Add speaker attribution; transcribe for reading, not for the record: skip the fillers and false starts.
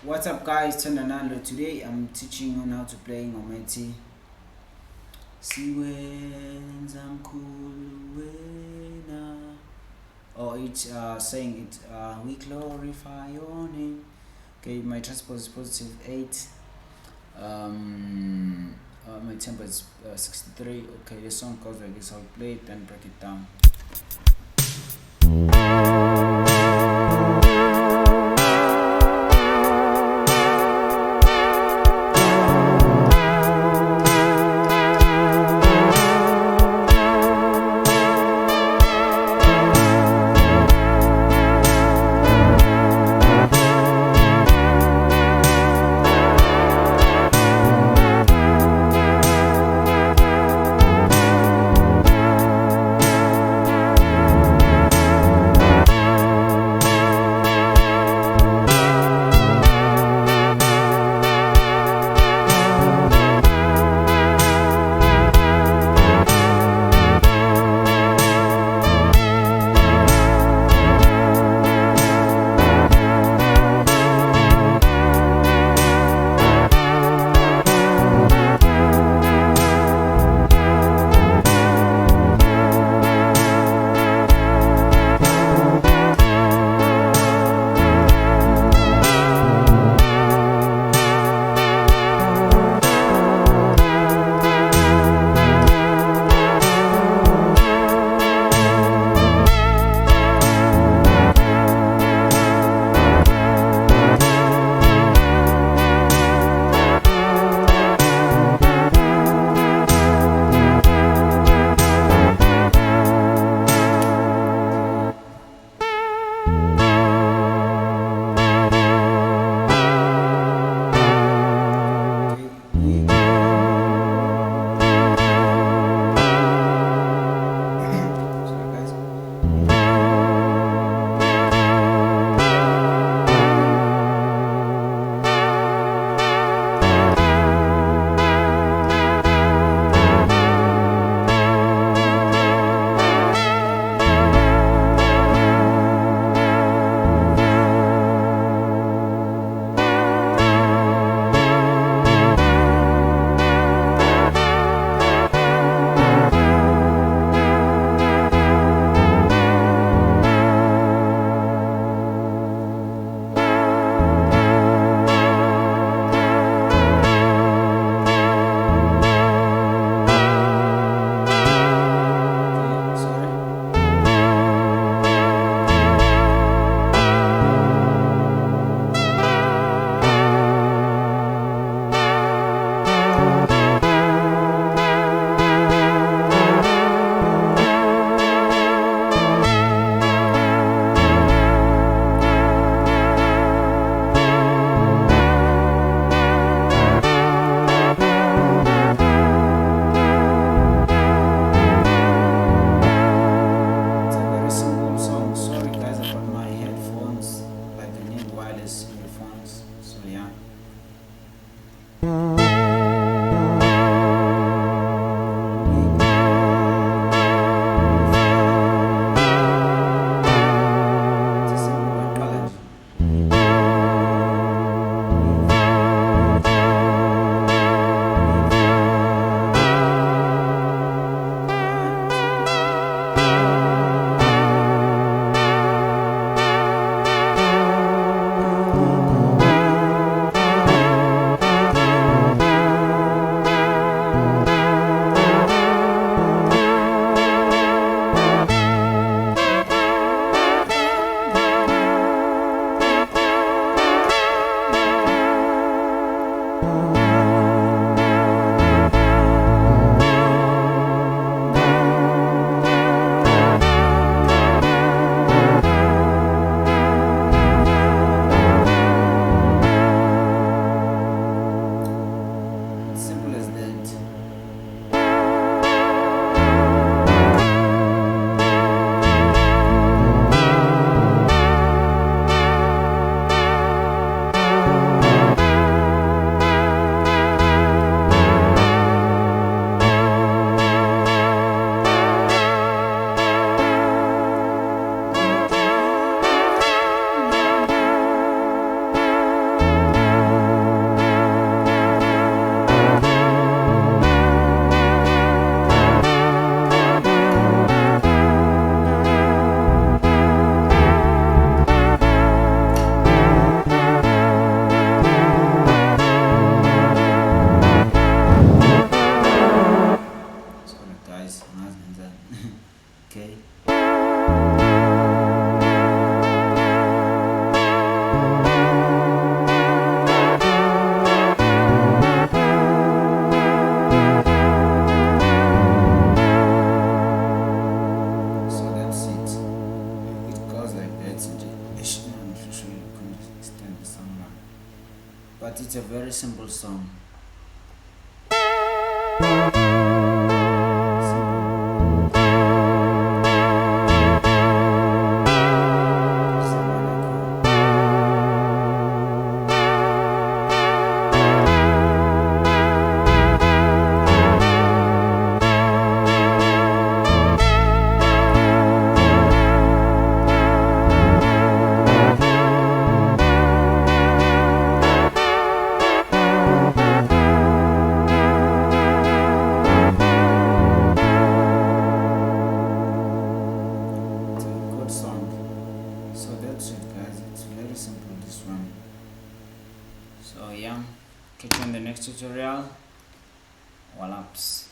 Speaker 1: What's up guys, Tananalo. Today I'm teaching on how to play Ngometi. Siwenza mkhulu wena. Or it's saying it, we glorify your name. Okay, my transpose is positive 8. My tempo is 63. Okay, the song goes like this. I'll play it and break it down. Sorry guys. Okay, sorry. It's a very simple song. Sorry guys about my headphones. Like I need wireless headphones. So yeah. It's a simple one, college. but it's a very simple song. So that's it, guys. It's very simple, this one. So yeah, catch you in the next tutorial. Walaps.